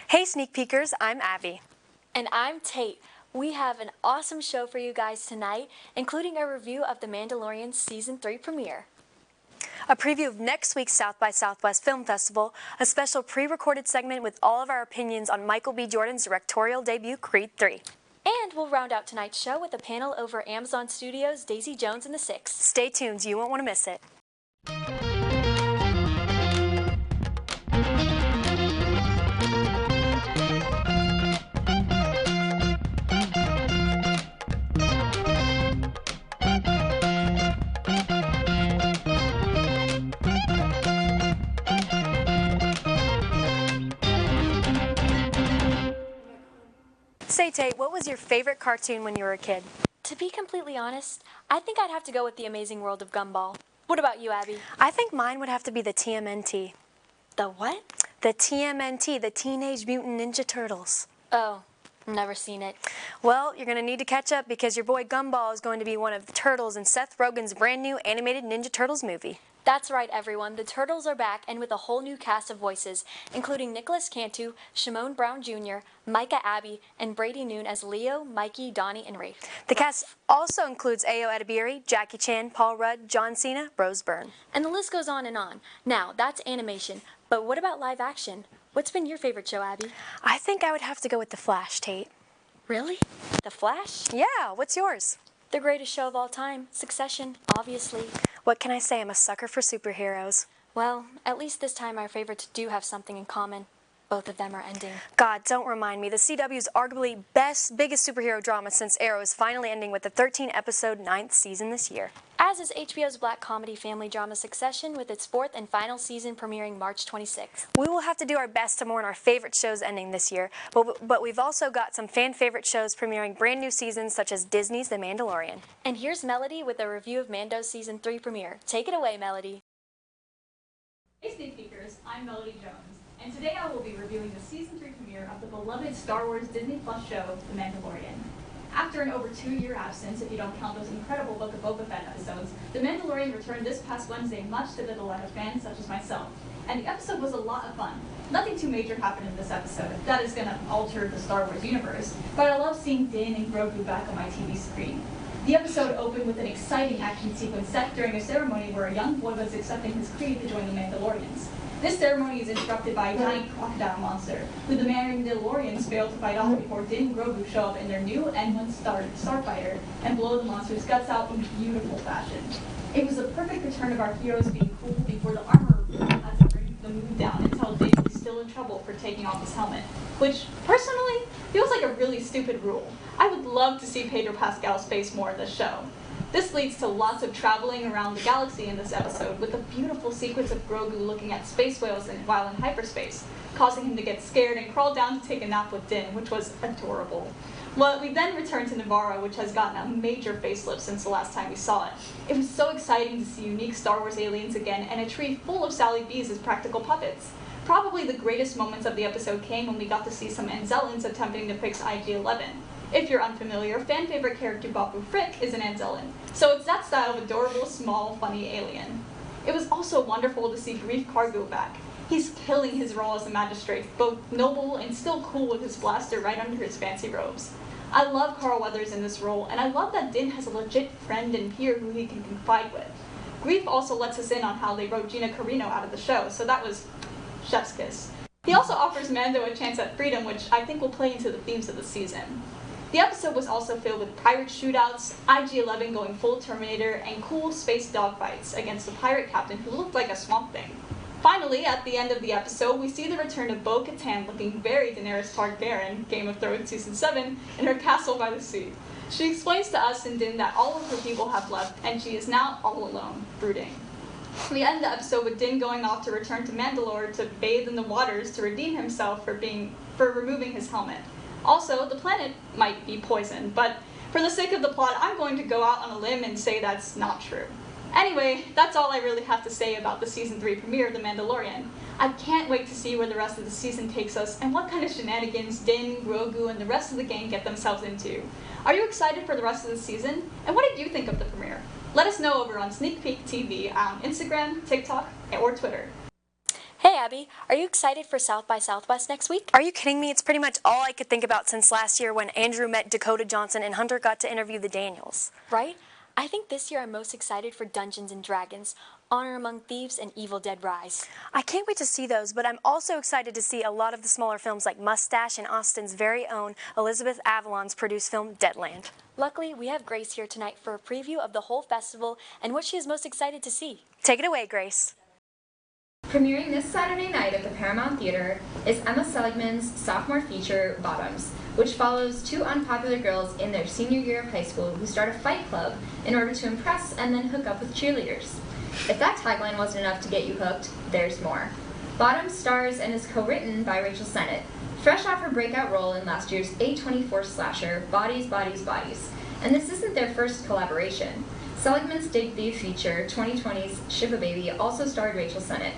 Hey Sneak Peekers, I'm Abby. And I'm Tate. We have an awesome show for you guys tonight, including a review of The Mandalorian Season 3 premiere. A preview of next week's South by Southwest Film Festival, a special pre-recorded segment with all of our opinions on Michael B. Jordan's directorial debut, Creed 3. And we'll round out tonight's show with a panel over Amazon Studios' Daisy Jones and the Six. Stay tuned, you won't want to miss it. Say, Tate, what was your favorite cartoon when you were a kid? To be completely honest, I think I'd have to go with The Amazing World of Gumball. What about you, Abby? I think mine would have to be the TMNT. The what? The TMNT, the Teenage Mutant Ninja Turtles. Oh, never seen it. Well, you're going to need to catch up because your boy Gumball is going to be one of the turtles in Seth Rogen's brand new animated Ninja Turtles movie. That's right, everyone. The Turtles are back and with a whole new cast of voices, including Nicholas Cantu, Shimon Brown Jr., Micah Abbey, and Brady Noon as Leo, Mikey, Donnie, and Rafe. The cast also includes Ayo Edebiri, Jackie Chan, Paul Rudd, John Cena, Rose Byrne. And the list goes on and on. Now, that's animation, but what about live action? What's been your favorite show, Abby? I think I would have to go with The Flash, Tate. Really? The Flash? Yeah, what's yours? The greatest show of all time, Succession, obviously. What can I say? I'm a sucker for superheroes. Well, at least this time our favorites do have something in common. Both of them are ending. God, don't remind me. The CW's arguably biggest superhero drama since Arrow is finally ending with the 13-episode 9th season this year. As is HBO's black comedy family drama Succession, with its 4th and final season premiering March 26th. We will have to do our best to mourn our favorite shows ending this year, but we've also got some fan-favorite shows premiering brand new seasons such as Disney's The Mandalorian. And here's Melody with a review of Mando's Season 3 premiere. Take it away, Melody. Hey Sneak Peekers, I'm Melody Jones, and today I will be reviewing the Season 3 premiere of the beloved Star Wars Disney Plus show, The Mandalorian. After an over 2-year absence, if you don't count those incredible Book of Boba Fett episodes, The Mandalorian returned this past Wednesday, much to the delight of fans such as myself. And the episode was a lot of fun. Nothing too major happened in this episode that is going to alter the Star Wars universe, but I love seeing Din and Grogu back on my TV screen. The episode opened with an exciting action sequence set during a ceremony where a young boy was accepting his creed to join the Mandalorians. This ceremony is interrupted by a giant crocodile monster, who the Mandalorians fail to fight off before Din and Grogu show up in their new N1 starfighter and blow the monster's guts out in beautiful fashion. It was the perfect return of our heroes being cool before the armor had to bring the mood down and tell Din he's still in trouble for taking off his helmet, which, personally, feels like a really stupid rule. I would love to see Pedro Pascal's face more in this show. This leads to lots of traveling around the galaxy in this episode, with a beautiful sequence of Grogu looking at space whales while in hyperspace, causing him to get scared and crawl down to take a nap with Din, which was adorable. Well, we then return to Navarro, which has gotten a major facelift since the last time we saw it. It was so exciting to see unique Star Wars aliens again, and a tree full of Sally Bees as practical puppets. Probably the greatest moments of the episode came when we got to see some Anzellans attempting to fix IG-11. If you're unfamiliar, fan-favorite character Babu Frick is an Anzellan, so it's that style of adorable, small, funny alien. It was also wonderful to see Greef Karga back. He's killing his role as a magistrate, both noble and still cool with his blaster right under his fancy robes. I love Carl Weathers in this role, and I love that Din has a legit friend and peer who he can confide with. Greef also lets us in on how they wrote Gina Carino out of the show, so that was chef's kiss. He also offers Mando a chance at freedom, which I think will play into the themes of the season. The episode was also filled with pirate shootouts, IG-11 going full Terminator, and cool space dogfights against the pirate captain who looked like a Swamp Thing. Finally, at the end of the episode, we see the return of Bo-Katan looking very Daenerys Targaryen, Game of Thrones Season 7, in her castle by the sea. She explains to us and Din that all of her people have left, and she is now all alone, brooding. We end the episode with Din going off to return to Mandalore to bathe in the waters to redeem himself for removing his helmet. Also, the planet might be poisoned, but for the sake of the plot, I'm going to go out on a limb and say that's not true. Anyway, that's all I really have to say about the Season 3 premiere of The Mandalorian. I can't wait to see where the rest of the season takes us and what kind of shenanigans Din, Grogu, and the rest of the gang get themselves into. Are you excited for the rest of the season? And what did you think of the premiere? Let us know over on Sneak Peek TV on Instagram, TikTok, or Twitter. Hey Abby. Are you excited for South by Southwest next week? Are you kidding me? It's pretty much all I could think about since last year when Andrew met Dakota Johnson and Hunter got to interview the Daniels. Right? I think this year I'm most excited for Dungeons & Dragons, Honor Among Thieves, and Evil Dead Rise. I can't wait to see those, but I'm also excited to see a lot of the smaller films like Mustache and Austin's very own Elizabeth Avalon's produced film Deadland. Luckily, we have Grace here tonight for a preview of the whole festival and what she is most excited to see. Take it away, Grace. Premiering this Saturday night at the Paramount Theater is Emma Seligman's sophomore feature, Bottoms, which follows two unpopular girls in their senior year of high school who start a fight club in order to impress and then hook up with cheerleaders. If that tagline wasn't enough to get you hooked, there's more. Bottoms stars and is co-written by Rachel Sennett, fresh off her breakout role in last year's A24 slasher, Bodies, Bodies, Bodies. And this isn't their first collaboration. Seligman's debut feature, 2020's Ship a Baby, also starred Rachel Sennett.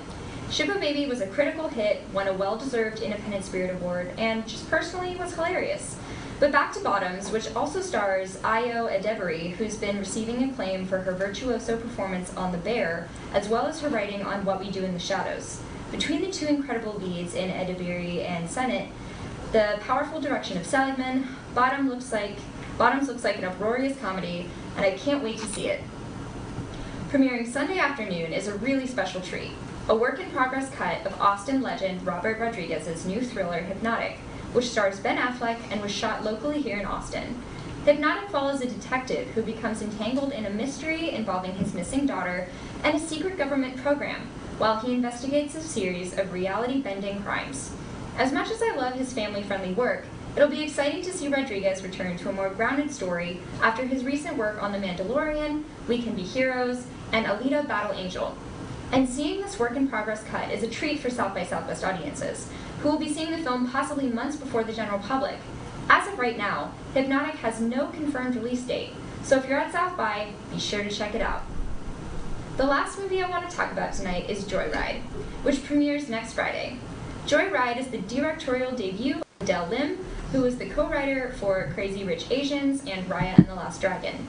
Ship a Baby was a critical hit, won a well-deserved Independent Spirit Award, and just personally was hilarious. But back to Bottoms, which also stars Ayo Edebiri, who's been receiving acclaim for her virtuoso performance on The Bear, as well as her writing on What We Do in the Shadows. Between the two incredible leads in Edebiri and Sennett, the powerful direction of Seligman, Bottoms looks like an uproarious comedy, and I can't wait to see it. Premiering Sunday afternoon is a really special treat. A work-in-progress cut of Austin legend Robert Rodriguez's new thriller Hypnotic, which stars Ben Affleck and was shot locally here in Austin. Hypnotic follows a detective who becomes entangled in a mystery involving his missing daughter and a secret government program, while he investigates a series of reality-bending crimes. As much as I love his family-friendly work, it'll be exciting to see Rodriguez return to a more grounded story after his recent work on The Mandalorian, We Can Be Heroes, and Alita: Battle Angel. And seeing this work-in-progress cut is a treat for South by Southwest audiences, who will be seeing the film possibly months before the general public. As of right now, Hypnotic has no confirmed release date, so if you're at South by, be sure to check it out. The last movie I want to talk about tonight is Joyride, which premieres next Friday. Joyride is the directorial debut of Adele Lim, who is the co-writer for Crazy Rich Asians and Raya and the Last Dragon.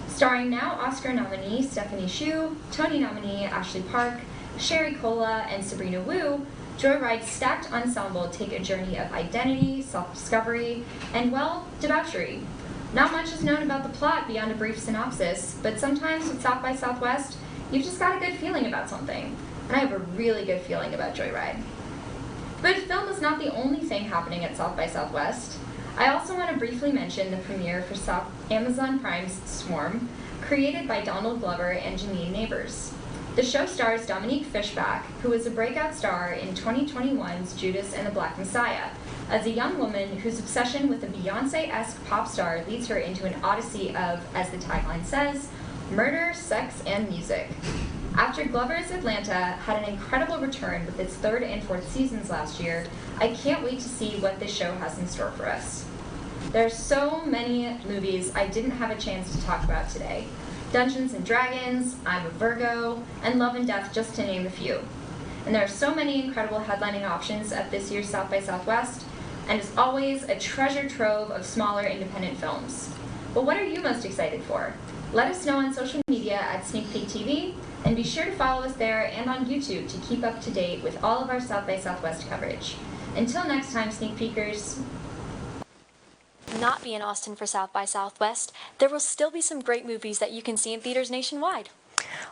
Starring now Oscar nominee Stephanie Hsu, Tony nominee Ashley Park, Sherry Cola, and Sabrina Wu, Joyride's stacked ensemble take a journey of identity, self-discovery, and, well, debauchery. Not much is known about the plot beyond a brief synopsis, but sometimes with South by Southwest, you've just got a good feeling about something. And I have a really good feeling about Joyride. But film is not the only thing happening at South by Southwest. I also want to briefly mention the premiere for Amazon Prime's Swarm, created by Donald Glover and Janine Neighbors. The show stars Dominique Fishback, who was a breakout star in 2021's Judas and the Black Messiah, as a young woman whose obsession with a Beyoncé-esque pop star leads her into an odyssey of, as the tagline says, murder, sex, and music. After Glover's Atlanta had an incredible return with its third and fourth seasons last year, I can't wait to see what this show has in store for us. There are so many movies I didn't have a chance to talk about today. Dungeons & Dragons, I'm a Virgo, and Love and Death, just to name a few. And there are so many incredible headlining options at this year's South by Southwest, and as always, a treasure trove of smaller independent films. But what are you most excited for? Let us know on social media at Sneak Peek TV, and be sure to follow us there and on YouTube to keep up to date with all of our South by Southwest coverage. Until next time, Sneak Peekers. Not be in Austin for South by Southwest, there will still be some great movies that you can see in theaters nationwide.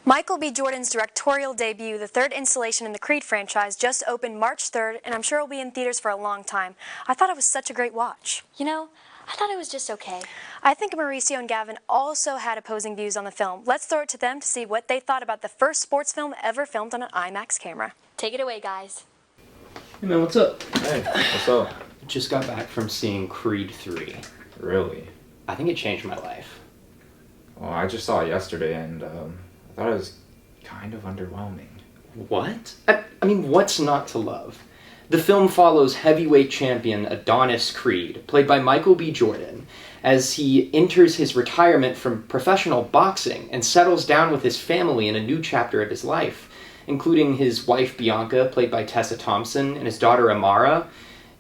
Michael B. Jordan's directorial debut, the third installation in the Creed franchise, just opened March 3rd, and I'm sure it'll be in theaters for a long time. I thought it was such a great watch. You know, I thought it was just okay. I think Mauricio and Gavin also had opposing views on the film. Let's throw it to them to see what they thought about the first sports film ever filmed on an IMAX camera. Take it away, guys. Hey man, what's up? Hey, what's up? Just got back from seeing Creed 3. Really? I think it changed my life. Well, I just saw it yesterday and I thought it was kind of underwhelming. What? I mean, what's not to love? The film follows heavyweight champion Adonis Creed, played by Michael B. Jordan, as he enters his retirement from professional boxing and settles down with his family in a new chapter of his life, including his wife Bianca, played by Tessa Thompson, and his daughter Amara.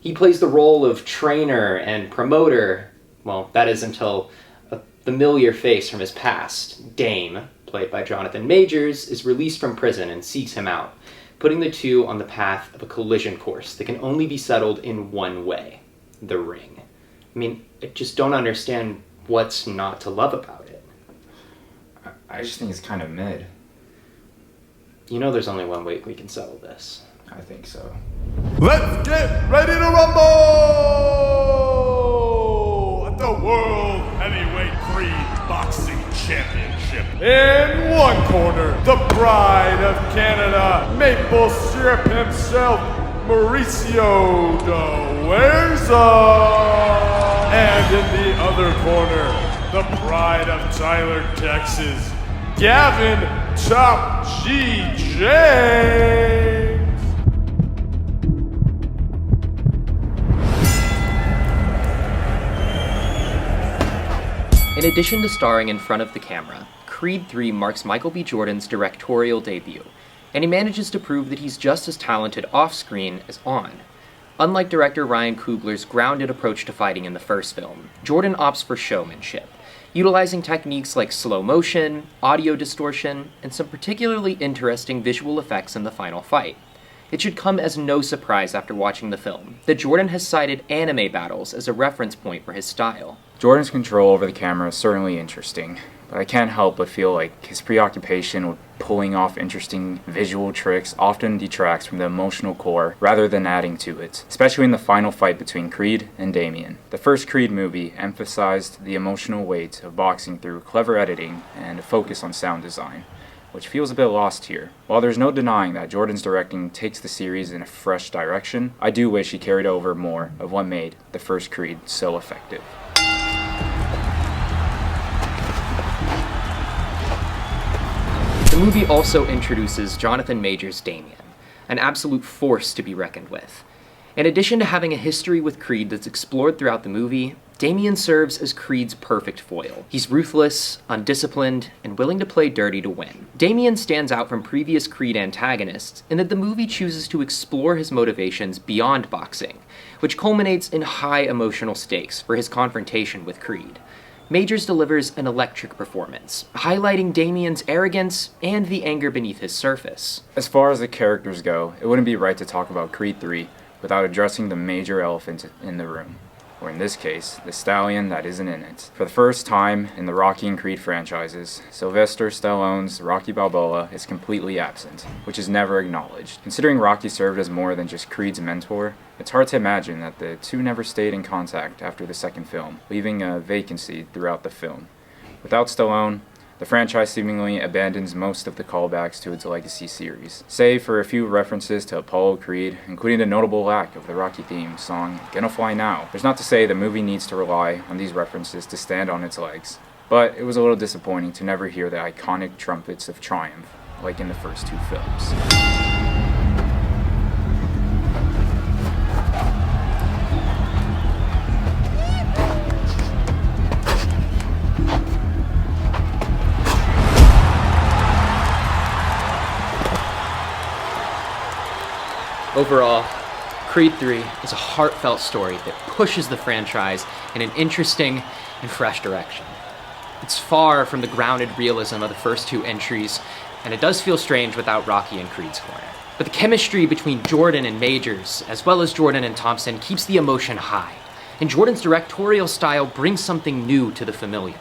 He plays the role of trainer and promoter. Well, that is until a familiar face from his past, Dame, played by Jonathan Majors, is released from prison and seeks him out. putting the two on the path of a collision course that can only be settled in one way, the ring. I mean, I just don't understand what's not to love about it. I just think it's kind of mid. You know there's only one way we can settle this. I think so. Let's get ready to rumble at the World Heavyweight Creed Boxing Championship. In one corner, the pride of Canada, maple syrup himself, Mauricio de Huerza. And in the other corner, the pride of Tyler, Texas, Gavin Top G. James. In addition to starring in front of the camera, Creed 3 marks Michael B. Jordan's directorial debut, and he manages to prove that he's just as talented off-screen as on. Unlike director Ryan Coogler's grounded approach to fighting in the first film, Jordan opts for showmanship, utilizing techniques like slow motion, audio distortion, and some particularly interesting visual effects in the final fight. It should come as no surprise after watching the film that Jordan has cited anime battles as a reference point for his style. Jordan's control over the camera is certainly interesting, but I can't help but feel like his preoccupation with pulling off interesting visual tricks often detracts from the emotional core rather than adding to it, especially in the final fight between Creed and Damien. The first Creed movie emphasized the emotional weight of boxing through clever editing and a focus on sound design, which feels a bit lost here. While there's no denying that Jordan's directing takes the series in a fresh direction, I do wish he carried over more of what made the first Creed so effective. The movie also introduces Jonathan Majors' Damien, an absolute force to be reckoned with. In addition to having a history with Creed that's explored throughout the movie, Damien serves as Creed's perfect foil. He's ruthless, undisciplined, and willing to play dirty to win. Damien stands out from previous Creed antagonists in that the movie chooses to explore his motivations beyond boxing, which culminates in high emotional stakes for his confrontation with Creed. Majors delivers an electric performance, highlighting Damien's arrogance and the anger beneath his surface. As far as the characters go, it wouldn't be right to talk about Creed 3 without addressing the major elephant in the room, or in this case, the stallion that isn't in it. For the first time in the Rocky and Creed franchises, Sylvester Stallone's Rocky Balboa is completely absent, which is never acknowledged. Considering Rocky served as more than just Creed's mentor, it's hard to imagine that the two never stayed in contact after the second film, leaving a vacancy throughout the film. Without Stallone, the franchise seemingly abandons most of the callbacks to its legacy series, save for a few references to Apollo Creed, including the notable lack of the Rocky theme song, Gonna Fly Now. There's not to say the movie needs to rely on these references to stand on its legs, but it was a little disappointing to never hear the iconic trumpets of triumph, like in the first two films. Overall, Creed 3 is a heartfelt story that pushes the franchise in an interesting and fresh direction. It's far from the grounded realism of the first two entries, and it does feel strange without Rocky and Creed's corner. But the chemistry between Jordan and Majors, as well as Jordan and Thompson, keeps the emotion high, and Jordan's directorial style brings something new to the familiar.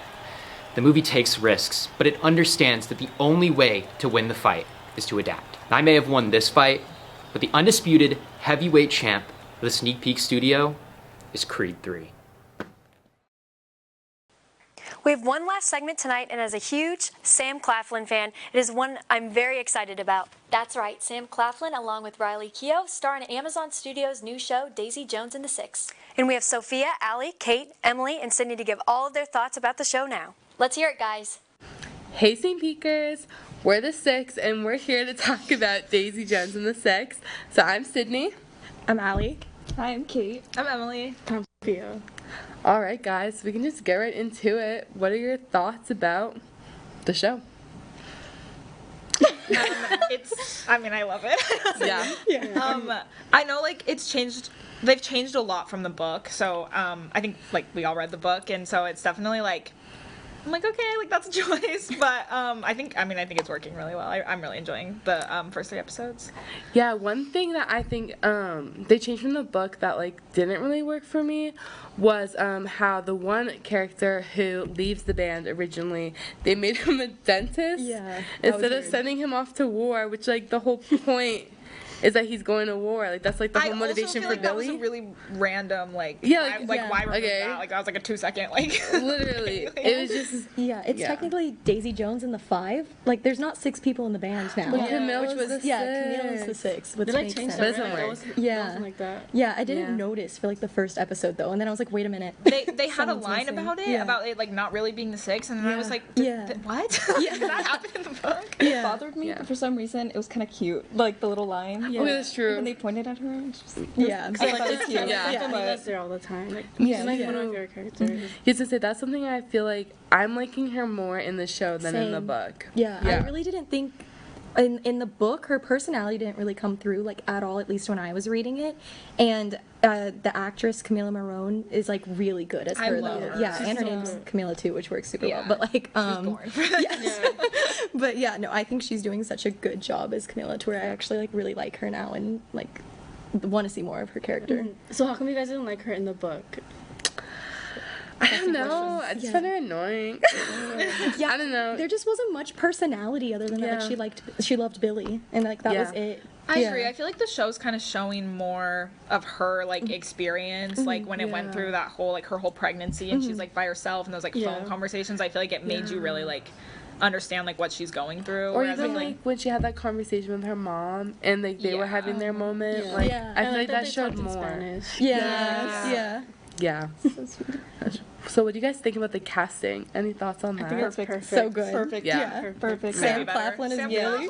The movie takes risks, but it understands that the only way to win the fight is to adapt. I may have won this fight, but the undisputed heavyweight champ of the Sneak Peek studio is Creed 3. We have one last segment tonight, and as a huge Sam Claflin fan, it is one I'm very excited about. That's right, Sam Claflin, along with Riley Keough, star in Amazon Studios' new show, Daisy Jones and the Six. And we have Sophia, Allie, Kate, Emily, and Sydney to give all of their thoughts about the show now. Let's hear it, guys. Hey St. Peakers, we're the Six and we're here to talk about Daisy Jones and the Six. So I'm Sydney. I'm Allie. Hi, I'm Kate. I'm Emily. I'm Sophia. Alright guys, we can just get right into it. What are your thoughts about the show? I love it. Yeah. I know, it's changed. They've changed a lot from the book. So, I think, we all read the book. And so it's definitely, I'm like, okay, like that's a choice, but I think it's working really well. I'm really enjoying the first 3 episodes. Yeah, one thing that I think they changed from the book that like didn't really work for me was how the one character who leaves the band originally, they made him a dentist instead of sending him off to war, which like the whole point is that he's going to war. Like that's like the whole motivation for Billy. That was a really random why remove that? Like that was like a 2-second like literally. It was just it's technically Daisy Jones and the 5. Like there's not 6 people in the band now. Camille was the 6. Camille is the 6. Which makes sense. Doesn't like that. Yeah, I didn't notice for like the first episode though, and then I was like, wait a minute. They had a line about it like not really being the 6, and then I was like, what? Did that happen in the book? It bothered me, but for some reason it was kind of cute, like the little line. Yeah, that's true. When they pointed at her, and just, I like it's cute. Camila's there all the time. Like, she's like one of my favorite characters. You to say that's something I feel like I'm liking her more in the show than in the book. I really didn't think in the book her personality didn't really come through like at all, at least when I was reading it. And the actress Camila Morone is like really good as her though. Her. Yeah, and her name's Camila too, which works super well. But like she was born for that. But no, I think she's doing such a good job as Camila to where I actually like really like her now and like want to see more of her character. So how come you guys didn't like her in the book? I don't know. I just find her annoying. I don't know. There just wasn't much personality other than that. Like she loved Billy, and like that was it. I agree. I feel like the show's kind of showing more of her like experience, like when it went through that whole like her whole pregnancy, and she's like by herself, and those like phone conversations. I feel like it made you really like understand like what she's going through. Or even like when she had that conversation with her mom, and like they were having their moment. Like I feel like that showed more. Yeah. So what do you guys think about the casting? Any thoughts on that? I think it's perfect. So good. Perfect. Yeah. Perfect. Sam Claflin is Billy.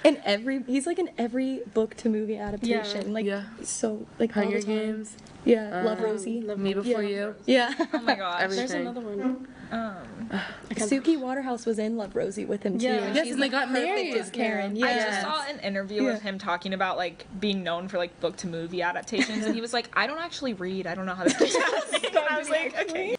And he's like in every book to movie adaptation. Like so like Hunger Games. Yeah. Love Rosie. Me Before You. Yeah. Oh my gosh. There's another one. Suki Waterhouse was in Love Rosie with him too. And yes, and they got married as Karen. I just saw an interview of him talking about like being known for like book to movie adaptations, and he was like, I don't actually read. I don't know how to do that. I was like, okay.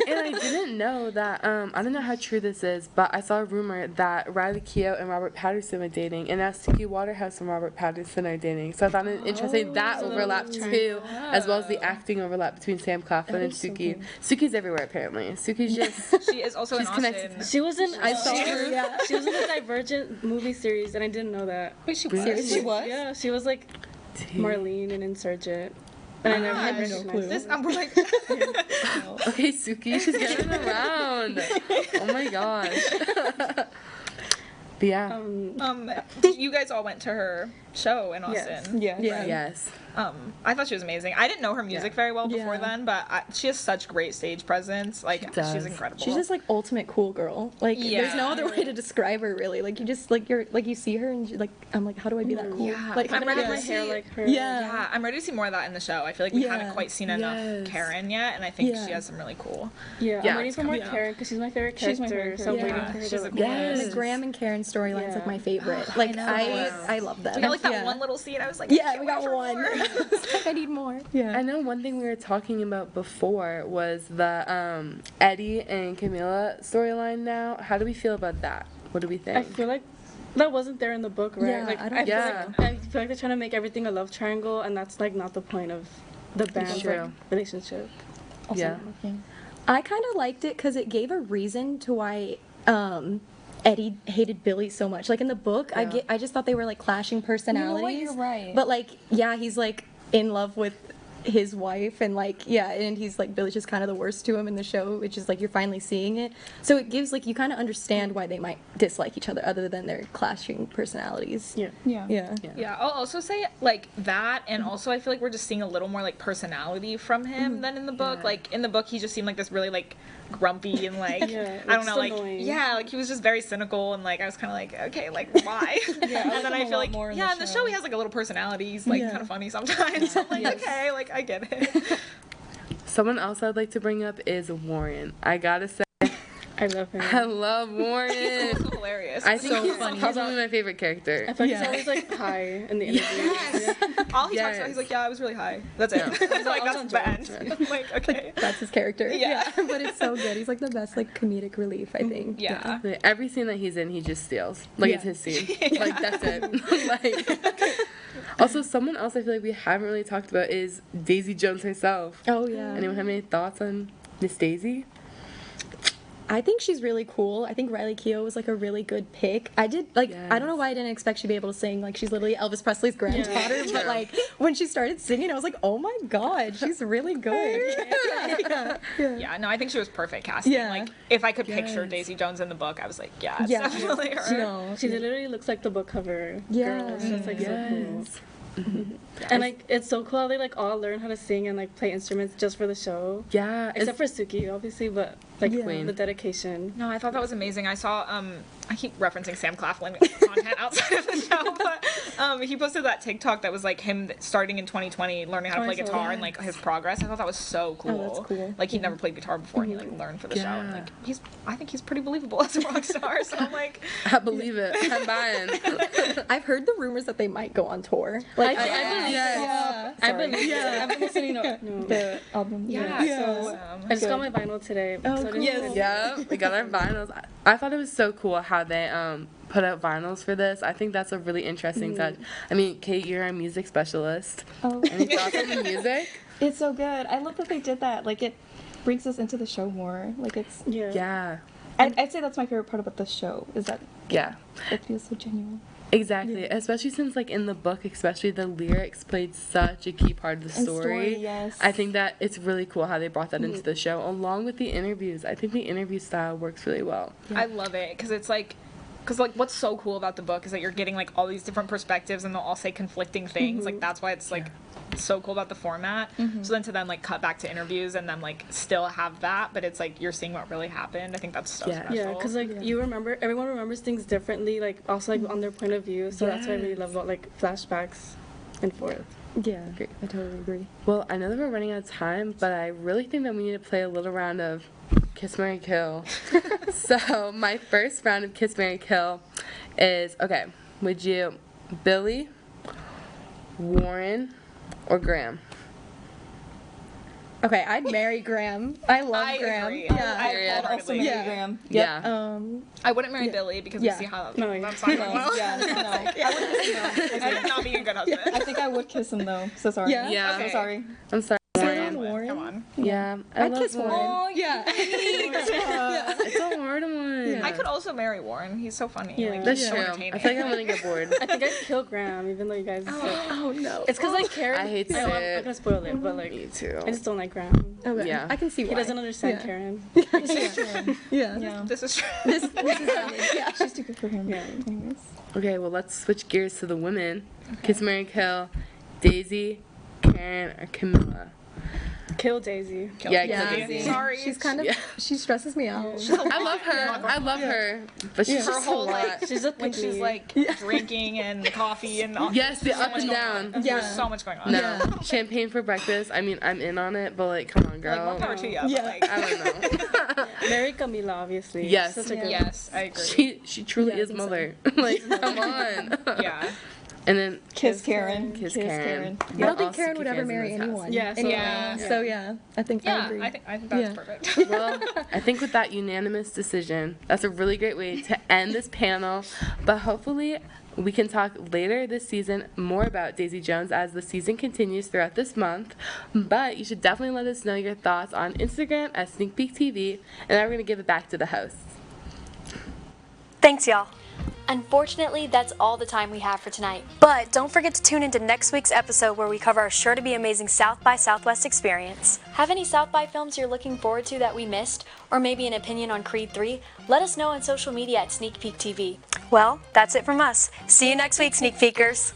And I didn't know that, I don't know how true this is, but I saw a rumor that Riley Keough and Robert Pattinson were dating, and now Suki Waterhouse and Robert Pattinson are dating. So I found it interesting that overlap too, as well as the acting overlap between Sam Claflin and Suki. Suki's everywhere apparently. Suki's just she is also she's in connected. Austin. She was in I saw her. She was in the Divergent movie series, and I didn't know that. Wait, she was? She was? Yeah, she was like Marlene in Insurgent. And I never had no clue. We're like, okay, Suki, she's getting around. Oh my gosh. But yeah. You guys all went to her show in Austin. Yes. I thought she was amazing. I didn't know her music very well before then, but she has such great stage presence. Like she's incredible. She's just like ultimate cool girl. Like there's no other way to describe her really. Like you just like you see her and like I'm like, how do I be that cool? Yeah. Like I'm ready my hair like her. Yeah, I'm ready to see more of that in the show. I feel like we haven't quite seen enough Karen yet, and I think she has some really cool. Yeah, I'm waiting for more Karen because she's my favorite character. She's my favorite. So I'm waiting for her to. The Graham and Karen storyline's like my favorite. Like I love them. We got like that one little scene. I was like, we got one. I need more. I know one thing we were talking about before was the Eddie and Camila storyline now. How do we feel about that? What do we think? I feel like that wasn't there in the book, right? Yeah, like, I feel like they're trying to make everything a love triangle, and that's like not the point of the band's like, relationship. I kind of liked it because it gave a reason to why Eddie hated Billy so much. Like in the book, I just thought they were like clashing personalities. You're right. But like, he's like in love with his wife, and like and he's like Billy's just kind of the worst to him in the show, which is like you're finally seeing it. So it gives like you kind of understand why they might dislike each other other than their clashing personalities. Yeah, I'll also say like that, and also I feel like we're just seeing a little more like personality from him than in the book. Like in the book he just seemed like this really like grumpy and like I don't know, like annoying. like he was just very cynical, and like I was kind of like, okay, like why? And then I feel like in the show he has like a little personality. He's like kind of funny sometimes. I'm like, okay, like I get it. Someone else I'd like to bring up is Warren. I gotta say, I love him. I love Warren. It's hilarious. I think So he's funny. probably my favorite character. I feel like he's always like high in the interviews. Yes. All he talks about, he's like, yeah, I was really high. That's it. He's like, that's the end. I'm like, okay. That's his character. Yeah. But it's so good. He's like the best like comedic relief, I think. Yeah. Every scene that he's in, he just steals. Like, it's his scene. Like, that's it. Like, also, someone else I feel like we haven't really talked about is Daisy Jones herself. Oh yeah. Anyone have any thoughts on Miss Daisy? I think she's really cool. I think Riley Keough was like a really good pick. I don't know why I didn't expect she'd be able to sing. Like she's literally Elvis Presley's granddaughter, but like when she started singing, I was like, oh my god, she's really good. Yeah, no, I think she was perfect casting. Yeah. Like, if I could picture Daisy Jones in the book, I was like, yeah, it's definitely her. No, She literally looks like the book cover. Yeah. Girl. It's just like so cool. And like it's so cool how they like all learn how to sing and like play instruments just for the show. Yeah. Except for Suki, obviously, but like Queen. the dedication. No, I thought that was amazing. I saw, I keep referencing Sam Claflin content outside of the show, but he posted that TikTok that was like him starting in 2020, learning how to play guitar and like his progress. I thought that was so cool. Oh, that's cool. Like he'd never played guitar before and he like learned for the show. And like I think he's pretty believable as a rock star. So I'm like, I believe it. I'm buying. I've heard the rumors that they might go on tour. Like I believe I've been listening to the album. I just got my vinyl today. So Yeah, we got our vinyls. I thought it was so cool how they put out vinyls for this. I think that's a really interesting touch. I mean, Kate, you're a music specialist. Oh. Any thoughts on the music? It's so good. I love that they did that. Like it brings us into the show more. Like it's Yeah. I'd say that's my favorite part about the show is that it feels so genuine. Exactly, especially since like in the book, especially the lyrics played such a key part of the story. Yes. I think that it's really cool how they brought that into the show, along with the interviews. I think the interview style works really well. I love it because it's like, what's so cool about the book is that you're getting like all these different perspectives and they'll all say conflicting things. Like that's why it's like so cool about the format. So then to then like cut back to interviews and then like still have that, but it's like you're seeing what really happened. I think that's so special. Yeah, because like you remember, everyone remembers things differently, like also like on their point of view. So that's what I really love about like flashbacks and forth. Yeah, I totally agree. Well, I know that we're running out of time, but I really think that we need to play a little round of Kiss, Marry, Kill. So my first round of Kiss, Marry, Kill is, okay, would you Billy, Warren, or Graham? Okay, I'd marry Graham. I love Graham. Agree. Yeah, I'd also marry Graham. Yeah. I wouldn't marry Billy because we see how that's not going well. I would not be a good husband. I think I would kiss him though. So sorry. Yeah. I'm so sorry. I'm sorry. Warren. Come on. Yeah. I'd kiss Warren. Oh, Yeah. It's a hard one. I could also marry Warren. He's so funny. Yeah. Like, That's he's so true. entertaining. I feel like I'm gonna get bored. I think I'd kill Graham, even though you guys. Oh no. It's because like Karen. I hate to I'm say not it. gonna spoil it, but like Me too. I just don't like Graham. Okay. Yeah. I can see why. He doesn't understand Yeah. Karen. Yeah. This is true. This is yeah. She's too good for him. Yeah. Anyways. Okay, well let's switch gears to the women. Kiss, Marry, Kill, Daisy, Karen, or Camilla. Kill Daisy. Kill Daisy. Sorry. She's kind of she stresses me out. I love her. I love her. But she's her just a whole lot. like She's a when she's like drinking and coffee and all. Yes, the up and down. There's so much going on. No. Champagne for breakfast. I mean, I'm in on it, but like, come on, girl. Like, more power to you. But, like, I don't know. Marry Camila, obviously. Yes. Such a good yes, I agree. She truly is mother. Like, come on. Yeah. And then Kiss Karen. Kiss Karen. I don't think Karen would ever marry anyone. Yeah, so Anyway. So yeah, I think I agree. I think that's perfect. Well, I think with that unanimous decision, that's a really great way to end this panel. But hopefully, we can talk later this season more about Daisy Jones as the season continues throughout this month. But you should definitely let us know your thoughts on Instagram at Sneak Peek TV. And now we're going to give it back to the hosts. Thanks, y'all. Unfortunately, that's all the time we have for tonight. But don't forget to tune into next week's episode where we cover our sure to be amazing South by Southwest experience. Have any South by films you're looking forward to that we missed? Or maybe an opinion on Creed 3? Let us know on social media at Sneak Peek TV. Well, that's it from us. See you next week, Sneak Peekers.